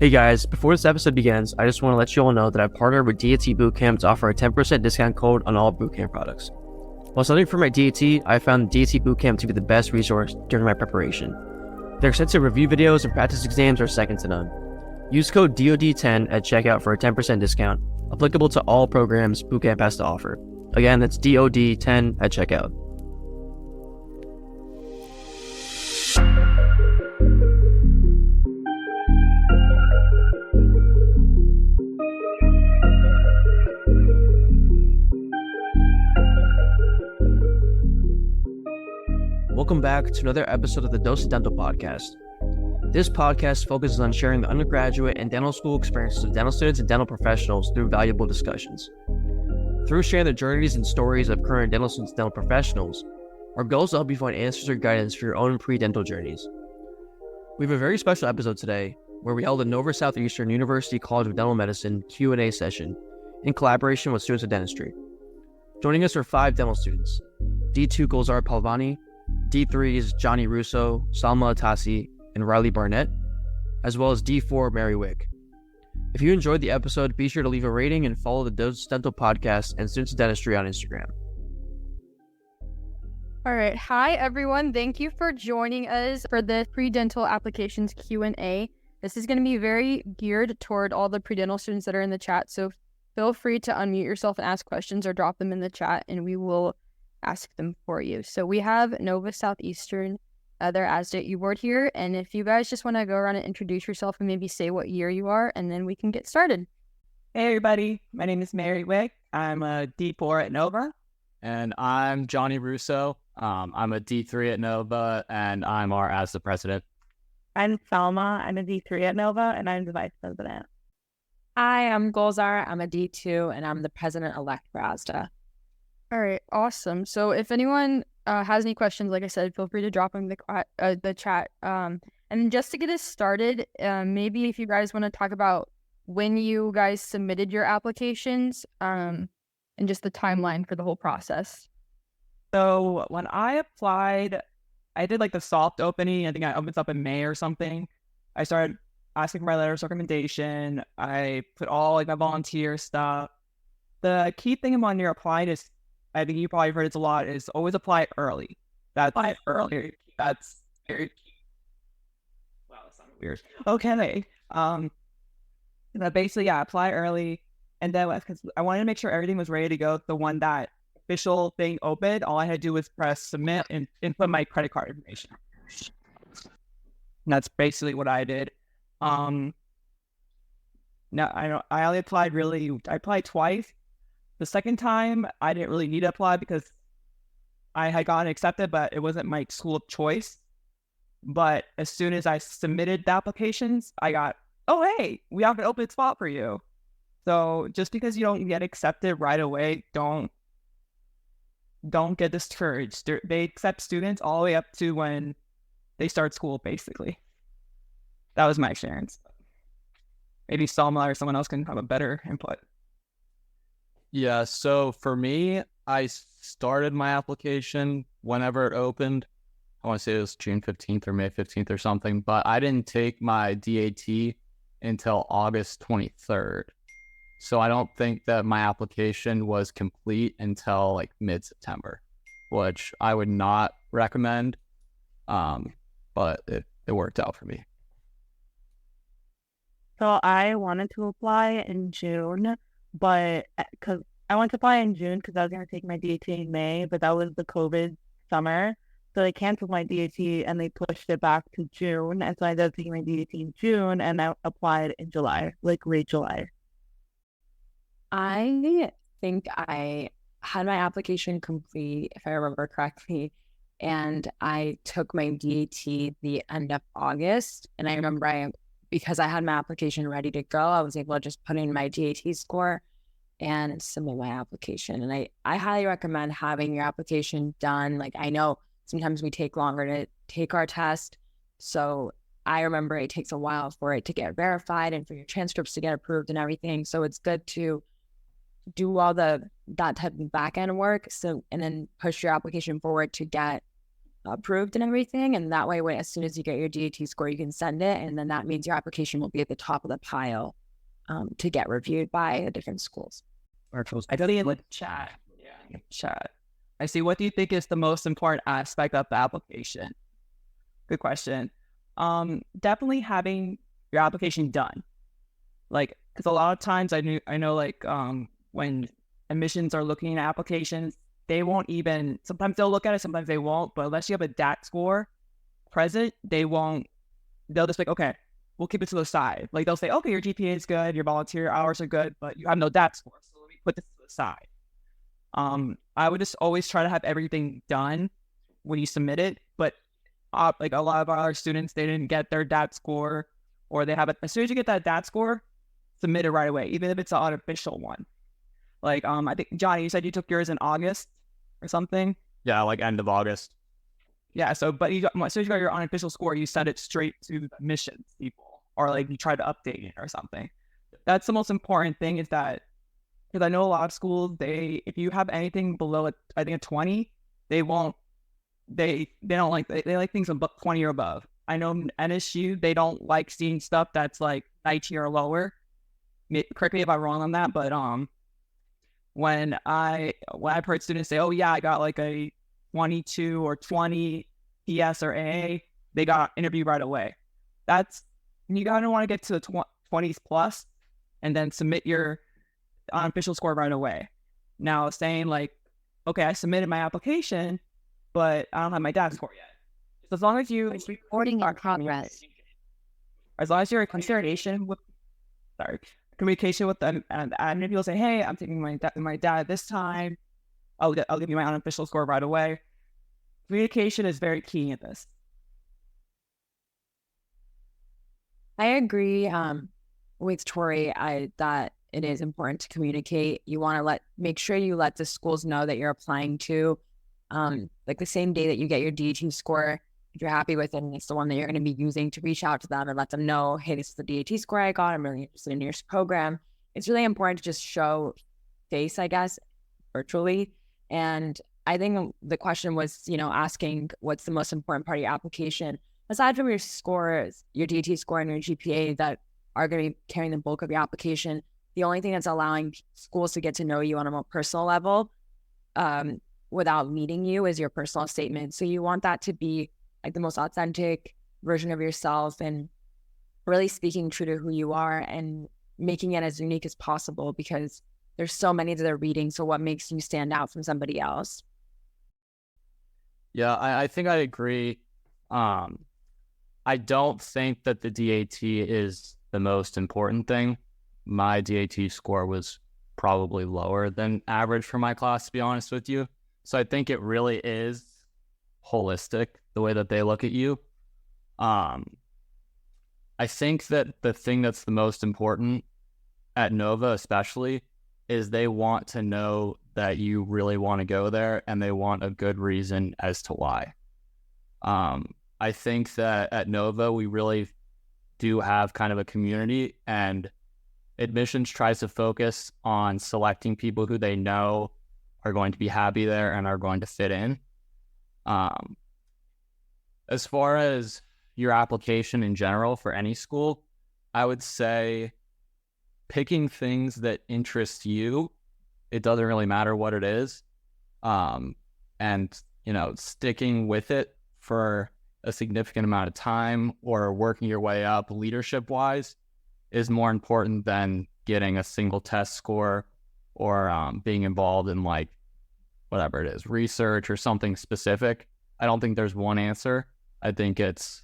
Hey guys, before this episode begins, I just want to let you all know that I've partnered with DAT Bootcamp to offer a 10% discount code on all Bootcamp products. While studying for my DAT, I found DAT Bootcamp to be the best resource during my preparation. Their extensive review videos and practice exams are second to none. Use code DOD10 at checkout for a 10% discount, applicable to all programs Bootcamp has to offer. Again, that's DOD10 at checkout. Welcome back to another episode of the Dose of Dental podcast. This podcast focuses on sharing the undergraduate and dental school experiences of dental students and dental professionals through valuable discussions. Through sharing the journeys and stories of current dental students and dental professionals, our goal is to help you find answers or guidance for your own pre-dental journeys. We have a very special episode today where we held a Nova Southeastern University College of Dental Medicine Q&A session in collaboration with students of dentistry. Joining us are 5 dental students: D2 Gulzar Palvani, D3's Johnny Russo, Salma Atasi, and Riley Barnett, as well as D4 Mary Wick. If you enjoyed the episode, be sure to leave a rating and follow the Dose Dental Podcast and Students of Dentistry on Instagram. All right. Hi, everyone. Thank you for joining us for the pre-dental applications Q&A. This is going to be very geared toward all the pre-dental students that are in the chat, so feel free to unmute yourself and ask questions or drop them in the chat, and we will ask them for you. So we have Nova Southeastern, their ASDA U-Board here, and if you guys just want to go around and introduce yourself and maybe say what year you are, and then we can get started. Hey everybody, my name is Mary Wick. I'm a D4 at Nova. And I'm Johnny Russo. I'm a D3 at Nova, and I'm our ASDA president. I'm Salma. I'm a D3 at Nova, and I'm the vice president. Hi, I'm Gulzar. I'm a D2, and I'm the president-elect for ASDA. All right, awesome. So if anyone has any questions, like I said, feel free to drop them in the chat. And just to get us started, maybe if you guys want to talk about when you guys submitted your applications and just the timeline for the whole process. So when I applied, I did like the soft opening. I think I opened up in May or something. I started asking for my letters of recommendation. I put all like my volunteer stuff. The key thing when you're applying is, I think you probably heard it a lot, is always apply early. That's very key. Wow, that sounded weird. Okay. But basically, yeah, apply early. And then, because I wanted to make sure everything was ready to go, the one that official thing opened, all I had to do was press submit and input my credit card information. And that's basically what I did. No, I only applied I applied twice. The second time, I didn't really need to apply because I had gotten accepted, but it wasn't my school of choice. But as soon as I submitted the applications, I got, oh, hey, we have an open spot for you. So just because you don't get accepted right away, don't get discouraged. They accept students all the way up to when they start school, basically. That was my experience. Maybe Salma or someone else can have a better input. Yeah, so for me, I started my application whenever it opened. I want to say it was June 15th or May 15th or something, but I didn't take my DAT until August 23rd. So I don't think that my application was complete until like mid-September, which I would not recommend, but it worked out for me. So I wanted to apply in June, but because I wanted to apply in June because I was going to take my DAT in May, but that was the COVID summer. So they canceled my DAT and they pushed it back to June. And so I ended up taking my DAT in June and I applied in July, like late July. I think I had my application complete, if I remember correctly, and I took my DAT the end of August. And I remember because I had my application ready to go, I was able to just put in my DAT score and submit my application. And I highly recommend having your application done. Like, I know sometimes we take longer to take our test. So I remember it takes a while for it to get verified and for your transcripts to get approved and everything. So it's good to do all that type of back end work. So, and then push your application forward to get approved and everything. And that way, as soon as you get your DAT score, you can send it. And then that means your application will be at the top of the pile to get reviewed by the different schools. I see in the chat. Yeah, chat. I see. What do you think is the most important aspect of the application? Good question. Definitely having your application done. Like, because a lot of times I know like when admissions are looking at applications, they won't even, sometimes they'll look at it, sometimes they won't, but unless you have a DAT score present, they'll just like, okay, we'll keep it to the side. Like they'll say, okay, your GPA is good, your volunteer hours are good, but you have no DAT score, so let me put this to the side. I would just always try to have everything done when you submit it, but like a lot of our students, they didn't get their DAT score, or they have it, as soon as you get that DAT score, submit it right away, even if it's an unofficial one. Like, I think, Johnny, you said you took yours in August or something? Yeah, like end of August. Yeah, so, but as soon as you got your unofficial score, you send it straight to the admissions people, or like you try to update it or something. That's the most important thing, is that, because I know a lot of schools, if you have anything below, I think a 20, they don't like, they like things above 20 or above. I know NSU, they don't like seeing stuff that's like 19 or lower. Correct me if I'm wrong on that, but when I've heard students say, oh yeah, I got like a 22 or 20 PS or A, they got interviewed right away. You gotta want to get to the 20s plus and then submit your unofficial score right away. Now saying like, okay, I submitted my application, but I don't have my DAT score yet. So as long as you Reporting in progress. As long as you're in communication with them, and if people say, hey, I'm taking my DAT this time, I'll give you my unofficial score right away. Communication is very key in this. I agree with Tori that it is important to communicate. You want to make sure you let the schools know that you're applying to, like the same day that you get your DAT score, if you're happy with it and it's the one that you're going to be using, to reach out to them and let them know, hey, this is the DAT score I got, I'm really interested in your program. It's really important to just show face, I guess, virtually. And I think the question was, asking what's the most important part of your application, aside from your scores, your DAT score and your GPA that are going to be carrying the bulk of your application. The only thing that's allowing schools to get to know you on a more personal level without meeting you is your personal statement. So you want that to be like the most authentic version of yourself and really speaking true to who you are and making it as unique as possible, because there's so many that they're reading. So what makes you stand out from somebody else? Yeah, I think I agree. I don't think that the DAT is the most important thing. My DAT score was probably lower than average for my class, to be honest with you. So I think it really is holistic, the way that they look at you. I think that the thing that's the most important at Nova especially is they want to know that you really want to go there, and they want a good reason as to why. I think that at Nova, we really do have kind of a community, and admissions tries to focus on selecting people who they know are going to be happy there and are going to fit in. As far as your application in general for any school, I would say picking things that interest you. It doesn't really matter what it is. And, sticking with it for a significant amount of time or working your way up leadership-wise is more important than getting a single test score or being involved in like whatever it is, research or something specific. I don't think there's one answer. I think it's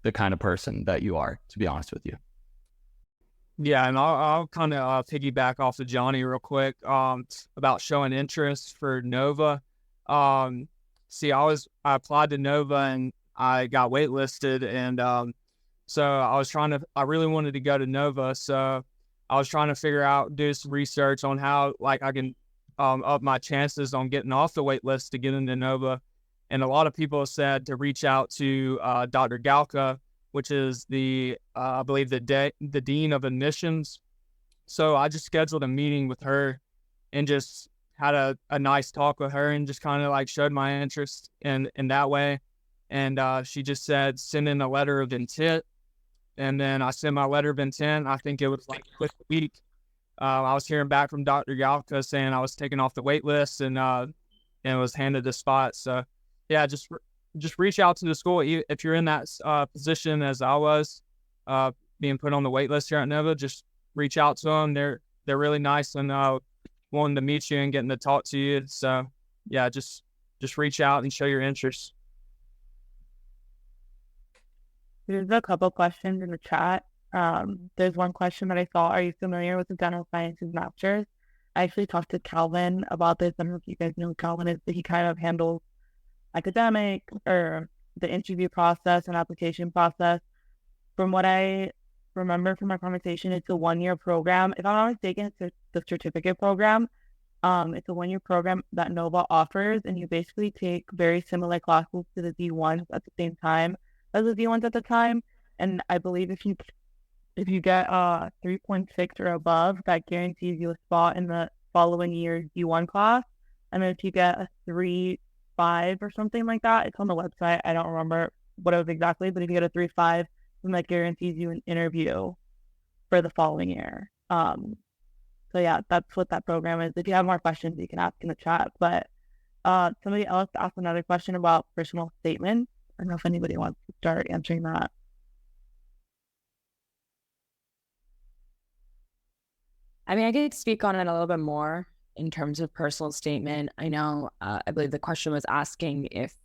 the kind of person that you are, to be honest with you. Yeah, and I'll kind of piggyback off of Johnny real quick about showing interest for Nova. See, I applied to Nova and I got waitlisted, and so I really wanted to go to Nova, so I was trying to do some research on how like I can up my chances on getting off the wait list to get into Nova. And a lot of people said to reach out to Dr. Galka, which is I believe the Dean of Admissions. So I just scheduled a meeting with her and just had a nice talk with her and just kind of like showed my interest in that way. And she just said, send in a letter of intent. And then I sent my letter of intent. I think it was like a week. I was hearing back from Dr. Galka saying I was taken off the wait list and was handed the spot. So yeah, just reach out to the school if you're in that position as I was, being put on the wait list here at Nova. Just reach out to them. They're really nice and wanting to meet you and getting to talk to you. So yeah, just reach out and show your interest. There's a couple questions in the chat. There's one question that I saw. Are you familiar with the Dental Sciences Masters? I actually talked to Calvin about this. I don't know if you guys know who Calvin is, but he kind of handles academic or the interview process and application process. From what I remember from our conversation, it's a 1-year program. If I'm not mistaken, it's the certificate program. It's a 1-year program that Nova offers, and you basically take very similar classes to the D1s at the same time as the D1s at the time. And I believe if you get 3.6 or above, that guarantees you a spot in the following year's D1 class. And then if you get a 3.5 or something like that, it's on the website. I don't remember what it was exactly, but if you get a 3.5, then that guarantees you an interview for the following year. So yeah, that's what that program is. If you have more questions, you can ask in the chat. But somebody else asked another question about personal statements. I don't know if anybody wants to start answering that. I mean, I could speak on it a little bit more in terms of personal statement. I know, I believe the question was asking if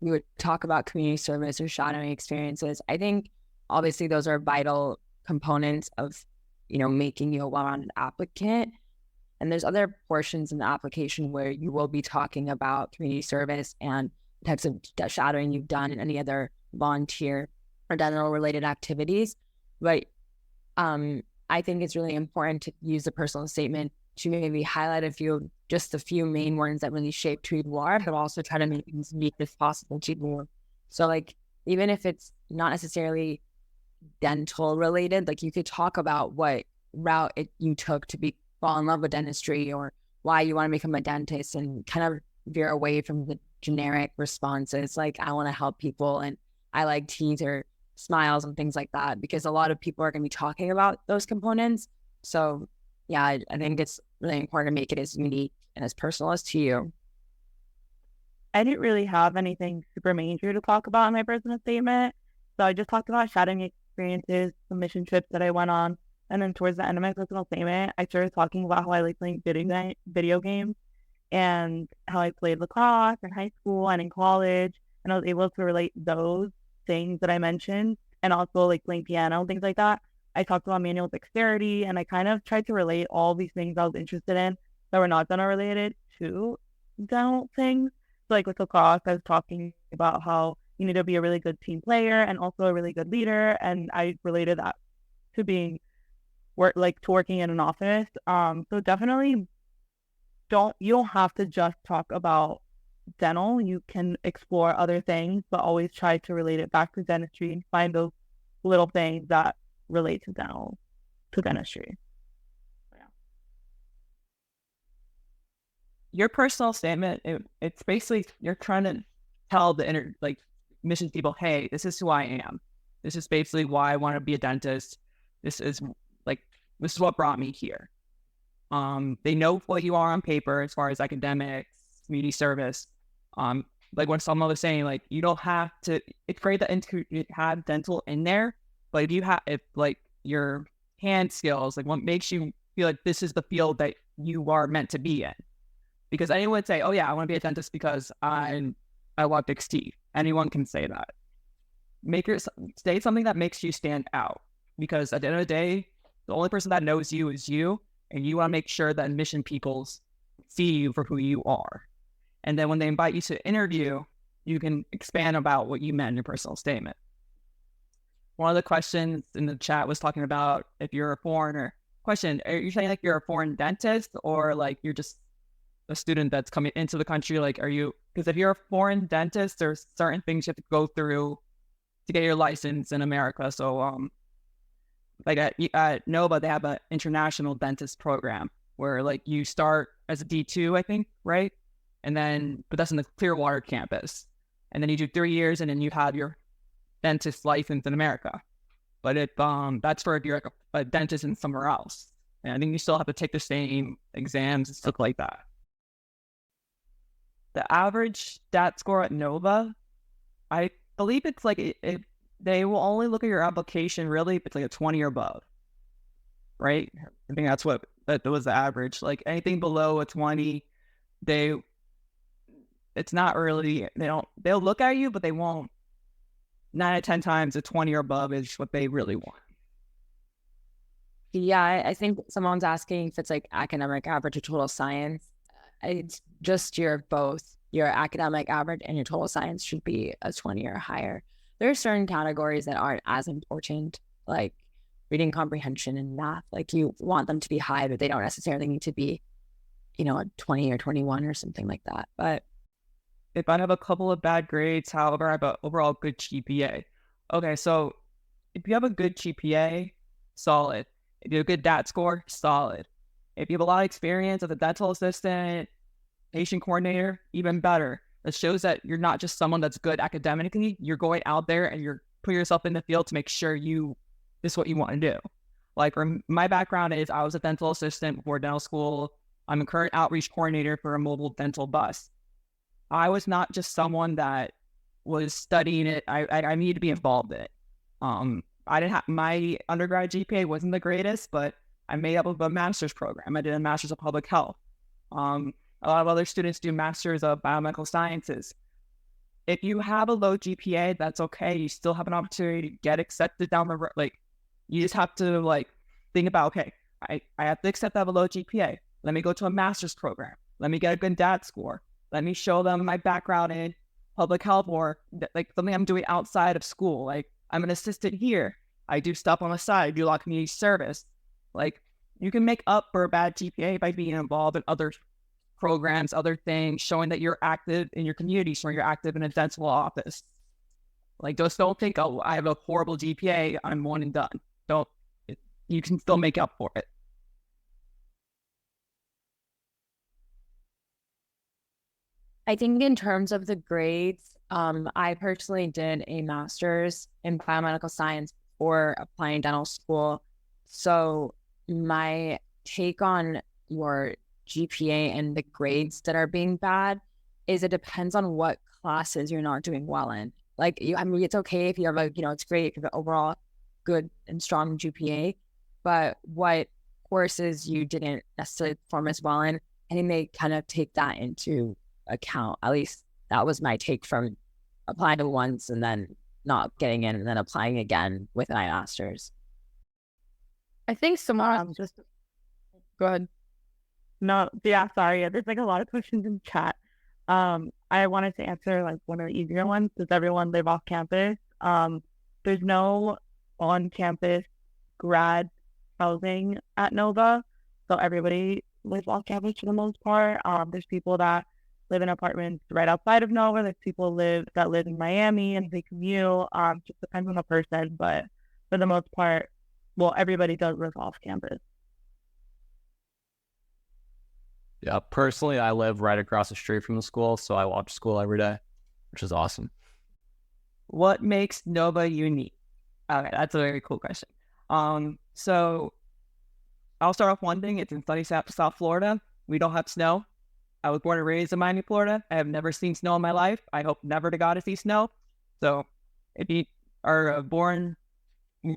we would talk about community service or shadowing experiences. I think obviously those are vital components of, making you a well-rounded applicant. And there's other portions in the application where you will be talking about community service and types of shadowing you've done and any other volunteer or dental related activities. But I think it's really important to use the personal statement to maybe highlight a few main ones that really shaped who you are, but also try to make things unique as possible to you. So like, even if it's not necessarily dental related, like you could talk about what route you took to fall in love with dentistry or why you want to become a dentist, and kind of veer away from the generic responses like I want to help people and I like teeth or smiles and things like that, because a lot of people are going to be talking about those components. So yeah, I think it's really important to make it as unique and as personal as to you. I didn't really have anything super major to talk about in my personal statement. So I just talked about shadowing experiences, some mission trips that I went on. And then towards the end of my personal statement, I started talking about how I like playing video games and how I played lacrosse in high school and in college. And I was able to relate those things that I mentioned, and also like playing piano and things like that. I talked about manual dexterity, and I kind of tried to relate all these things I was interested in that were not dental related to dental things. So like with lacrosse, I was talking about how you need to be a really good team player and also a really good leader, and I related that to working in an office. So definitely you don't have to just talk about dental. You can explore other things, but always try to relate it back to dentistry and find those little things that relate to dentistry. Yeah. Your personal statement, it's basically you're trying to tell the mission people, hey, this is who I am. This is basically why I want to be a dentist. This is what brought me here. They know what you are on paper as far as academics, community service. Like when someone was saying, like, you don't have to, it's great that you have dental in there, but if your hand skills, like what makes you feel like this is the field that you are meant to be in. Because anyone would say, oh yeah, I want to be a dentist because I want fixed teeth. Anyone can say that. Say something that makes you stand out. Because at the end of the day, the only person that knows you is you, and you want to make sure that mission people see you for who you are. And then when they invite you to interview, you can expand about what you meant in your personal statement. One of the questions in the chat was talking about if you're a foreigner. Question, are you saying like you're a foreign dentist, or like you're just a student that's coming into the country? Like, because if you're a foreign dentist, there's certain things you have to go through to get your license in America. So like at Nova, they have an international dentist program. where like you start as a D2, I think, right? And then, but that's in the Clearwater campus. And then you do 3 years and then you have your dentist license in America. But that's for if you're like a dentist in somewhere else. And I think you still have to take the same exams and stuff like that. The average stat score at Nova, I believe it's like they will only look at your application really if it's like a 20 or above, right? I think that was the average. Like anything below a 20, it's not really, they'll look at you, but they won't. 9 out of 10 times a 20 or above is what they really want. Yeah, I think someone's asking if it's like academic average or total science. It's just your academic average and your total science should be a 20 or higher. There are certain categories that aren't as important, like reading comprehension and math. Like you want them to be high, but they don't necessarily need to be, a 20 or 21 or something like that. But if I have a couple of bad grades, however, I have an overall good GPA. Okay, so if you have a good GPA, solid. If you have a good DAT score, solid. If you have a lot of experience as a dental assistant, patient coordinator, even better. It shows that you're not just someone that's good academically, you're going out there and you're putting yourself in the field to make sure this is what you want to do. Like my background is I was a dental assistant before dental school. I'm a current outreach coordinator for a mobile dental bus. I was not just someone that was studying it. I needed to be involved in it. I didn't have my undergrad GPA wasn't the greatest, but I made up a master's program. I did a master's of public health. A lot of other students do masters of biomedical sciences. If you have a low GPA, that's okay. You still have an opportunity to get accepted down the road. Like you just have to think about, okay, I have to accept I have a low GPA. Let me go to a master's program. Let me get a good DAT score. Let me show them my background in public health or like something I'm doing outside of school. Like I'm an assistant here. I do stuff on the side. I do a lot of community service. Like you can make up for a bad GPA by being involved in other programs, other things, showing that you're active in your community, showing you're active in a dental office. Like just don't think, oh, I have a horrible GPA, I'm one and done. You can still make up for it. I think in terms of the grades, I personally did a master's in biomedical science before applying dental school. So my take on your GPA and the grades that are being bad is it depends on what classes you're not doing well in. Like, it's okay if you have it's great if you have an overall good and strong GPA, but what courses you didn't necessarily perform as well in, I think they kind of take that into account. At least that was my take from applying to once and then not getting in and then applying again with my master's. I think someone just go ahead. No, yeah, sorry. There's a lot of questions in chat. I wanted to answer one of the easier ones. Does everyone live off campus? There's no on-campus grad housing at Nova, so everybody lives off campus for the most part. There's people that live in apartments right outside of Nova. There's people that live in Miami and they commute. Just depends on the person, but for the most part, everybody does live off campus. Yeah, personally, I live right across the street from the school, so I walk to school every day, which is awesome. What makes Nova unique? Okay, that's a very cool question. So I'll start off one thing. It's in sunny South Florida. We don't have snow. I was born and raised in Miami, Florida. I have never seen snow in my life. I hope never to God to see snow. So if you are born and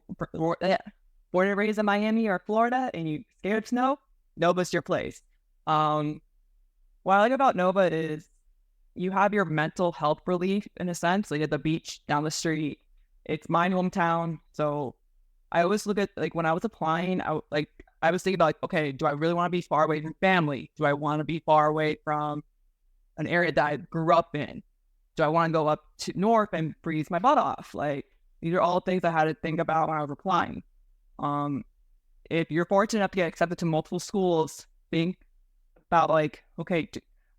raised in Miami or Florida and you're scared of snow, Nova's your place. What I like about Nova is you have your mental health relief in a sense. Like at the beach down the street, it's my hometown. So I always look at when I was applying, I was thinking about okay, do I really want to be far away from family? Do I want to be far away from an area that I grew up in? Do I want to go up to north and freeze my butt off? These are all things I had to think about when I was applying. If you're fortunate enough to get accepted to multiple schools, think about okay,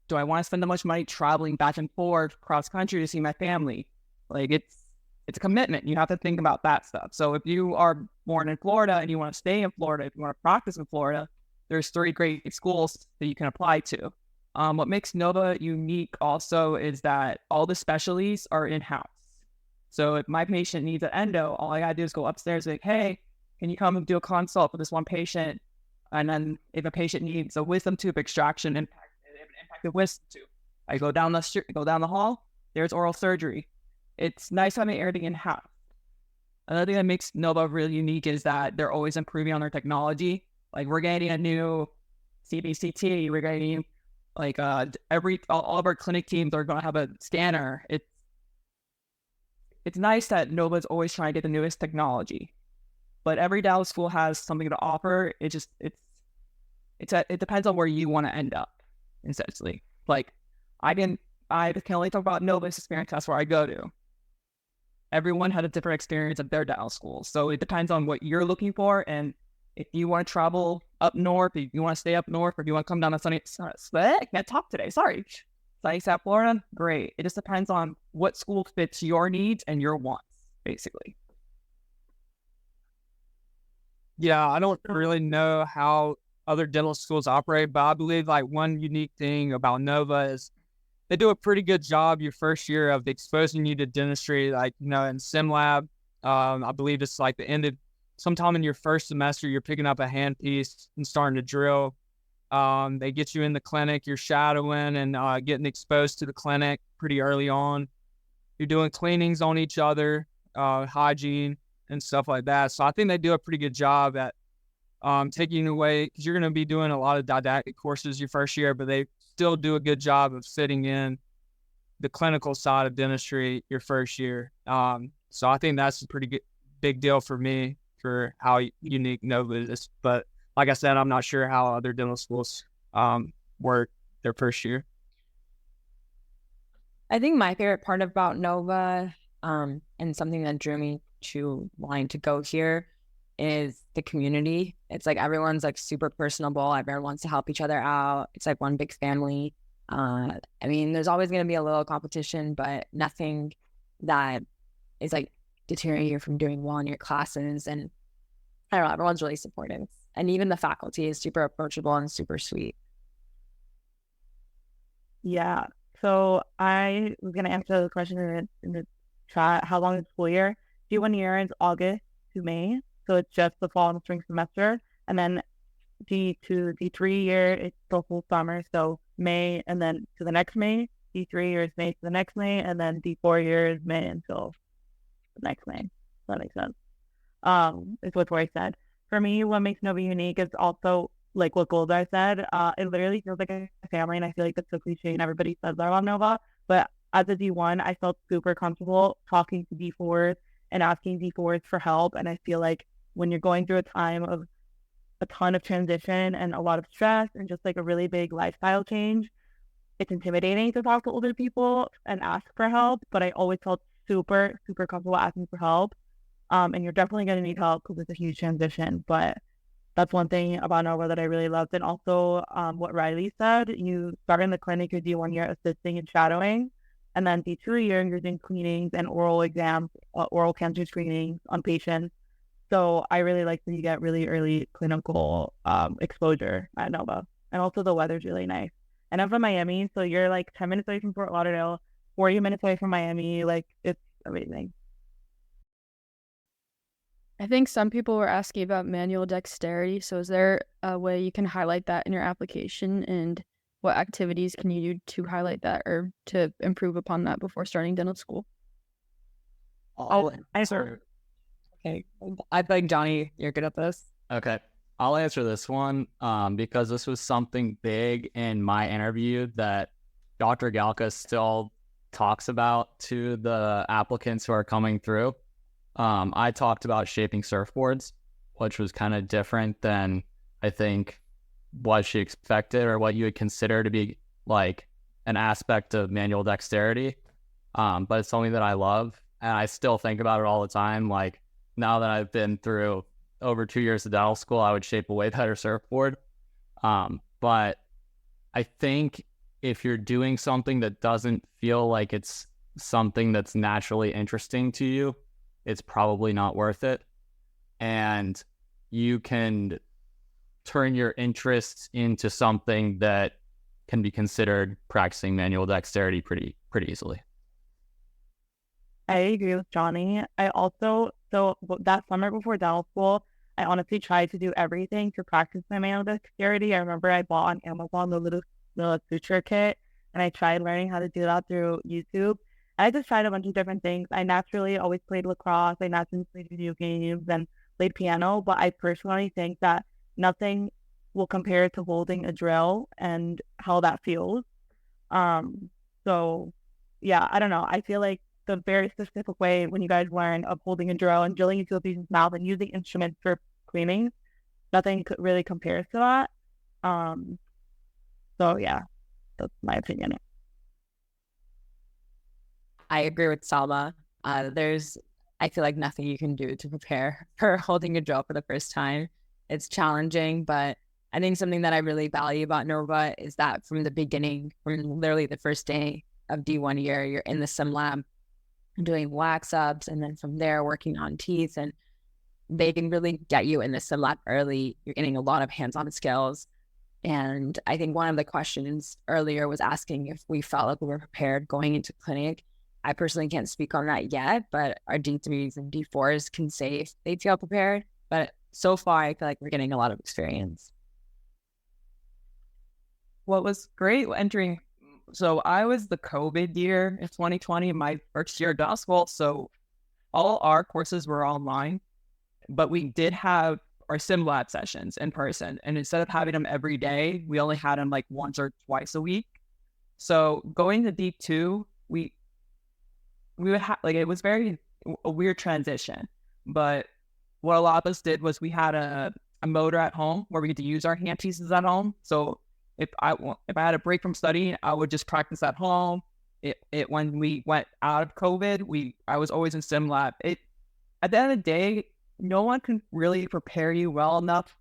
do I want to spend that much money traveling back and forth cross country to see my family? It's a commitment. You have to think about that stuff. So if you are born in Florida and you want to stay in Florida, if you want to practice in Florida, there's 3 great schools that you can apply to. What makes Nova unique also is that all the specialties are in-house. So if my patient needs an endo, all I gotta do is go upstairs and be like, hey, can you come and do a consult for this one patient? And then if a patient needs a wisdom tooth extraction, impacted wisdom tooth, I go down the hall, there's oral surgery. It's nice having everything in-house. Another thing that makes Nova really unique is that they're always improving on their technology. Like we're getting a new CBCT, we're getting like all of our clinic teams are going to have a scanner. It's nice that Nova's always trying to get the newest technology, but every dental school has something to offer. It depends on where you want to end up, essentially. Like I can only talk about Nova's experience. That's where I go to. Everyone had a different experience at their dental school, so it depends on what you're looking for. And if you want to travel up north, if you want to stay up north, or if you want to come down to sunny South Florida, great. It just depends on what school fits your needs and your wants, basically. Yeah, I don't really know how other dental schools operate, but I believe like one unique thing about Nova is they do a pretty good job your first year of exposing you to dentistry, like, in sim lab. I believe it's like the end of sometime in your first semester, you're picking up a handpiece and starting to drill. They get you in the clinic, you're shadowing and getting exposed to the clinic pretty early on. You're doing cleanings on each other, hygiene and stuff like that. So I think they do a pretty good job at taking away, because you're going to be doing a lot of didactic courses your first year, but they still do a good job of fitting in the clinical side of dentistry your first year. So I think that's a pretty good, big deal for me for how unique Nova is. But like I said, I'm not sure how other dental schools work their first year. I think my favorite part about Nova, and something that drew me to wanting to go here, is the community. It's like everyone's like super personable. Everyone wants to help each other out. It's like one big family. I mean, there's always going to be a little competition, but nothing that is like deterring you from doing well in your classes. And I don't know, everyone's really supportive. And even the faculty is super approachable and super sweet. Yeah. So I was going to answer the question in the chat. How long is the school year? D1 year is August to May. So it's just the fall and spring semester. And then D2, D3 year, it's the full summer. So May and then to the next May. D3 year is May to the next May. And then D4 year is May until the next May. Does that make sense? Is what I said. For me, what makes Nova unique is also like what Golda said. It literally feels like a family, and I feel like that's so cliche and everybody says that on Nova. But as a D1, I felt super comfortable talking to D4s and asking D4s for help. And I feel like when you're going through a time of a ton of transition and a lot of stress and just like a really big lifestyle change, it's intimidating to talk to older people and ask for help. But I always felt super, super comfortable asking for help. And you're definitely going to need help because it's a huge transition. But that's one thing about Nova that I really loved. And also what Riley said, you start in the clinic your D1 year assisting and shadowing. And then D2 year, you're doing cleanings and oral exams, oral cancer screenings on patients. So I really like that you get really early clinical exposure at Nova. And also the weather's really nice. And I'm from Miami, so you're like 10 minutes away from Fort Lauderdale, 40 minutes away from Miami. Like, it's amazing. I think some people were asking about manual dexterity. So is there a way you can highlight that in your application, and what activities can you do to highlight that or to improve upon that before starting dental school? Okay. I think, Johnny, you're good at this. Okay. I'll answer this one because this was something big in my interview that Dr. Galka still talks about to the applicants who are coming through. I talked about shaping surfboards, which was kind of different than I think what she expected or what you would consider to be like an aspect of manual dexterity. But it's something that I love, and I still think about it all the time. Like, now that I've been through over 2 years of dental school, I would shape a way better surfboard. But I think if you're doing something that doesn't feel like it's something that's naturally interesting to you, it's probably not worth it. And you can turn your interests into something that can be considered practicing manual dexterity pretty easily. I agree with Johnny. I also, that summer before dental school, I honestly tried to do everything to practice my manual dexterity. I remember I bought on Amazon the little suture kit, and I tried learning how to do that through YouTube. I just tried a bunch of different things. I naturally always played lacrosse. I naturally played video games and played piano, but I personally think that nothing will compare to holding a drill and how that feels. So yeah, I don't know. I feel like the very specific way when you guys learn of holding a drill and drilling into a patient's mouth and using instruments for cleaning, nothing could really compares to that. So yeah, that's my opinion. I agree with Salma. I feel like nothing you can do to prepare for holding a drill for the first time. It's challenging, but I think something that I really value about Nova is that from the beginning, from literally the first day of D1 year, you're in the sim lab doing wax ups, and then from there working on teeth, and they can really get you in the sim lab early. You're getting a lot of hands-on skills. And I think one of the questions earlier was asking if we felt like we were prepared going into clinic. I personally can't speak on that yet, but our D3s and D4s can say if they feel prepared. But so far, I feel like we're getting a lot of experience. What was great entering, so I was the COVID year in 2020, my first year of dental school. So all our courses were online, but we did have our sim lab sessions in person. And instead of having them every day, we only had them like once or twice a week. So going to D2, we would have, like, it was a weird transition. But what a lot of us did was we had a motor at home where we could use our hand pieces at home. So if I had a break from studying, I would just practice at home. When we went out of COVID, I was always in sim lab. At the end of the day, no one can really prepare you well enough,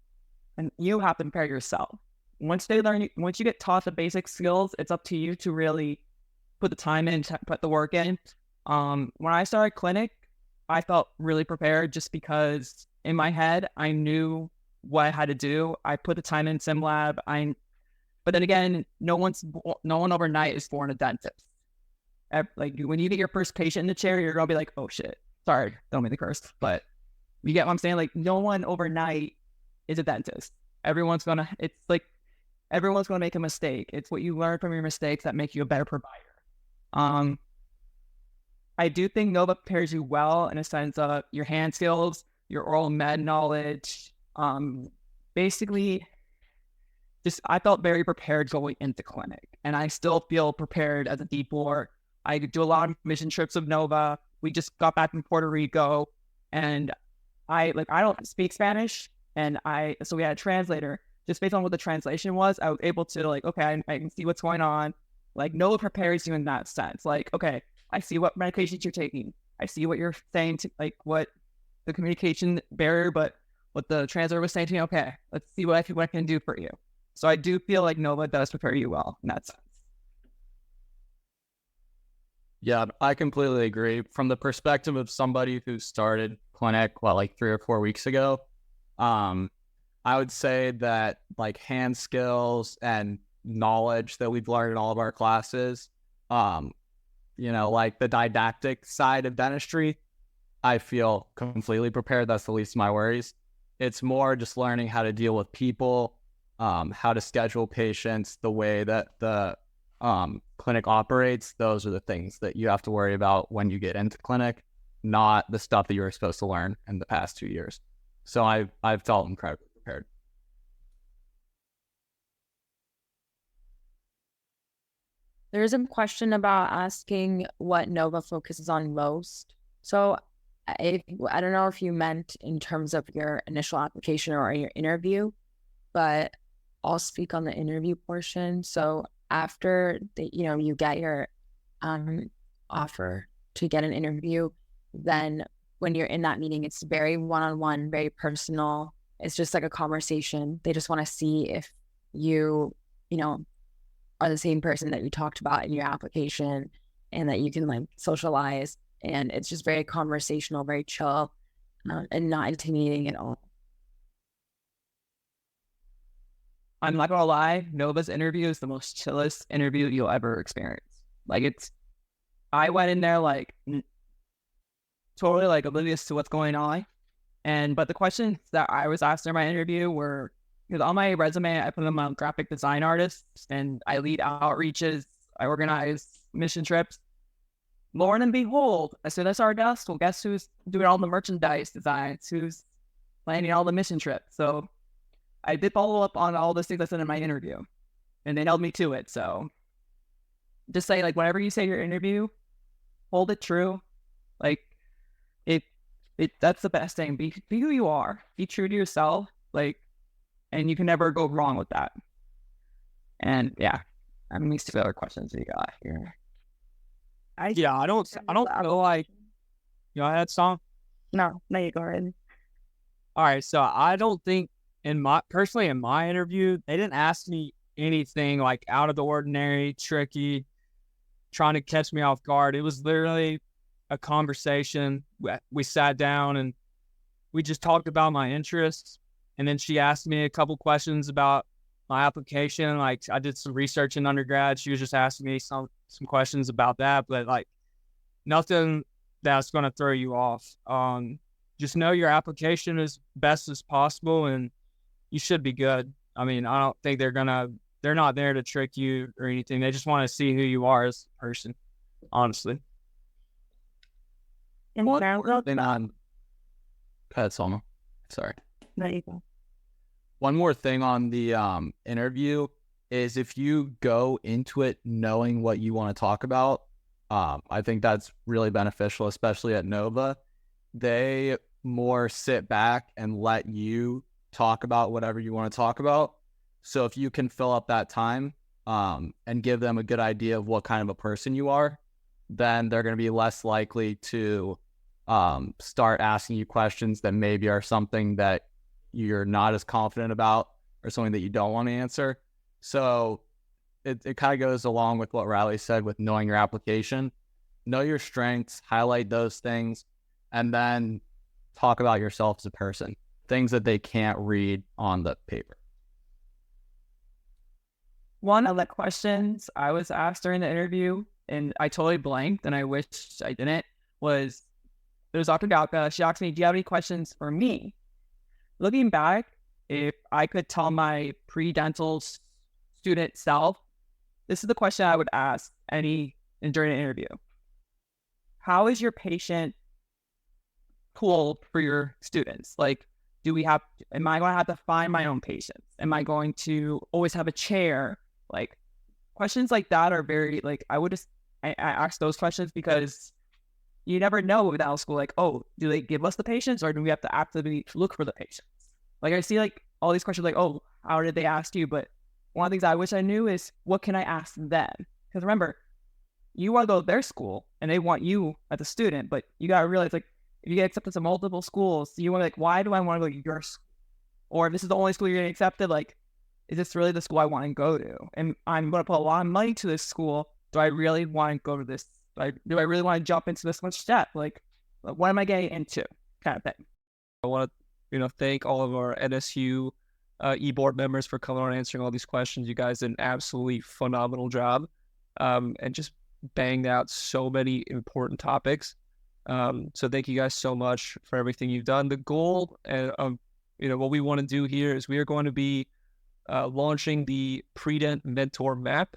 and you have to prepare yourself. Once you get taught the basic skills, it's up to you to really put the time in, put the work in. When I started clinic, I felt really prepared just because in my head, I knew what I had to do. I put the time in sim lab. But then again, no one overnight is born a dentist. Like when you get your first patient in the chair, you're gonna be like, oh shit, sorry, don't make the curse. But you get what I'm saying? Like no one overnight is a dentist. Everyone's gonna make a mistake. It's what you learn from your mistakes that make you a better provider. I do think Nova prepares you well in a sense of your hand skills, your oral med knowledge. Basically, I felt very prepared going into clinic, and I still feel prepared as a D4. I do a lot of mission trips of Nova. We just got back from Puerto Rico, and I don't speak Spanish, and so we had a translator. Just based on what the translation was, I was able to I can see what's going on. Like Nova prepares you in that sense. Like, okay, I see what medications you're taking. I see what you're saying to what the communication barrier, but what the translator was saying to me. Okay, let's see what I can do for you. So I do feel like Nova does prepare you well in that sense. Yeah, I completely agree. From the perspective of somebody who started clinic, 3 or 4 weeks ago, I would say that hand skills and knowledge that we've learned in all of our classes, the didactic side of dentistry, I feel completely prepared. That's the least of my worries. It's more just learning how to deal with people, how to schedule patients, the way that the clinic operates. Those are the things that you have to worry about when you get into clinic, not the stuff that you were supposed to learn in the past 2 years. So I've felt incredibly prepared. There's a question about asking what Nova focuses on most. So I don't know if you meant in terms of your initial application or your interview, but I'll speak on the interview portion. So after you get your offer to get an interview, then when you're in that meeting, it's very one-on-one, very personal. It's just like a conversation. They just want to see if you are the same person that you talked about in your application, and that you can socialize. And it's just very conversational, very chill, and not intimidating at all. I'm not gonna lie, Nova's interview is the most chillest interview you'll ever experience. Like I went in there like totally like oblivious to what's going on. But the questions that I was asked in my interview were, because on my resume, I put them on graphic design artist and I lead outreaches, I organize mission trips. Lo and behold, as soon as our desk, well, guess who's doing all the merchandise designs, who's planning all the mission trips. So I did follow up on all those things I said in my interview, and they held me to it. So just say, like, whenever you say your interview, hold it true. Like, that's the best thing. Be who you are. Be true to yourself. Like, and you can never go wrong with that. And yeah, I mean, these two other questions we got here. I don't feel like, you know, I had song. No, you go ahead. All right, so I don't think in my interview, they didn't ask me anything like out of the ordinary, tricky, trying to catch me off guard. It was literally a conversation. We sat down and we just talked about my interests. And then she asked me a couple questions about my application. Like, I did some research in undergrad. She was just asking me some questions about that, but like nothing that's going to throw you off. Just know your application as best as possible and you should be good. I mean, I don't think they're not there to trick you or anything. They just want to see who you are as a person, honestly. Go ahead, Salma. Sorry. There you go. One more thing on the interview is if you go into it knowing what you want to talk about, I think that's really beneficial, especially at Nova. They more sit back and let you talk about whatever you want to talk about. So if you can fill up that time and give them a good idea of what kind of a person you are, then they're going to be less likely to start asking you questions that maybe are something that you're not as confident about or something that you don't want to answer. So it kind of goes along with what Riley said with knowing your application. Know your strengths, highlight those things, and then talk about yourself as a person, things that they can't read on the paper. One of the questions I was asked during the interview, and I totally blanked and I wish I didn't, was there's Dr. Galka. She asked me, do you have any questions for me? Looking back, if I could tell my pre-dental student self, this is the question I would ask during an interview. How is your patient pool for your students? Like, am I going to have to find my own patients? Am I going to always have a chair? Like, questions like that are very, like, I ask those questions because you never know with dental school, like, oh, do they give us the patients or do we have to actively look for the patients? Like, I see like all these questions like, oh, how did they ask you? But one of the things I wish I knew is, what can I ask them? Because remember, you want to go to their school and they want you as a student, but you got to realize, like, if you get accepted to multiple schools, you want to, like, why do I want to go to your school? Or if this is the only school you're getting accepted, like, is this really the school I want to go to? And I'm going to put a lot of money to this school. Do I really want to go to this? Do I really want to jump into this much step? Like, what am I getting into? Kind of thing. I want to, thank all of our NSU e-board members for coming on and answering all these questions. You guys did an absolutely phenomenal job and just banged out so many important topics. So thank you guys so much for everything you've done. The goal and what we want to do here is we are going to be launching the Predent Mentor Map.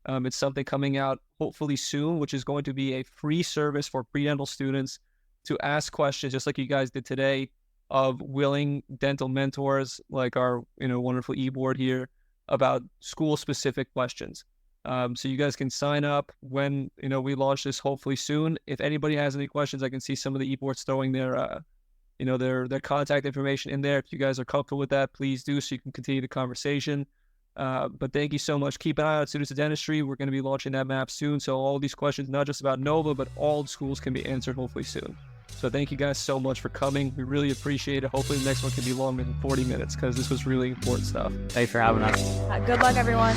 It's something coming out hopefully soon, which is going to be a free service for pre-dental students to ask questions, just like you guys did today, of willing dental mentors like our wonderful e-board here about school-specific questions. So you guys can sign up when we launch this hopefully soon. If anybody has any questions, I can see some of the e-boards throwing their contact information in there. If you guys are comfortable with that, please do, so you can continue the conversation. But thank you so much. Keep an eye on Students of Dentistry. We're going to be launching that map soon, so all these questions, not just about Nova, but all the schools, can be answered hopefully soon. So thank you guys so much for coming. We really appreciate it. Hopefully the next one can be longer than 40 minutes because this was really important stuff. Thanks for having us. Good luck, everyone.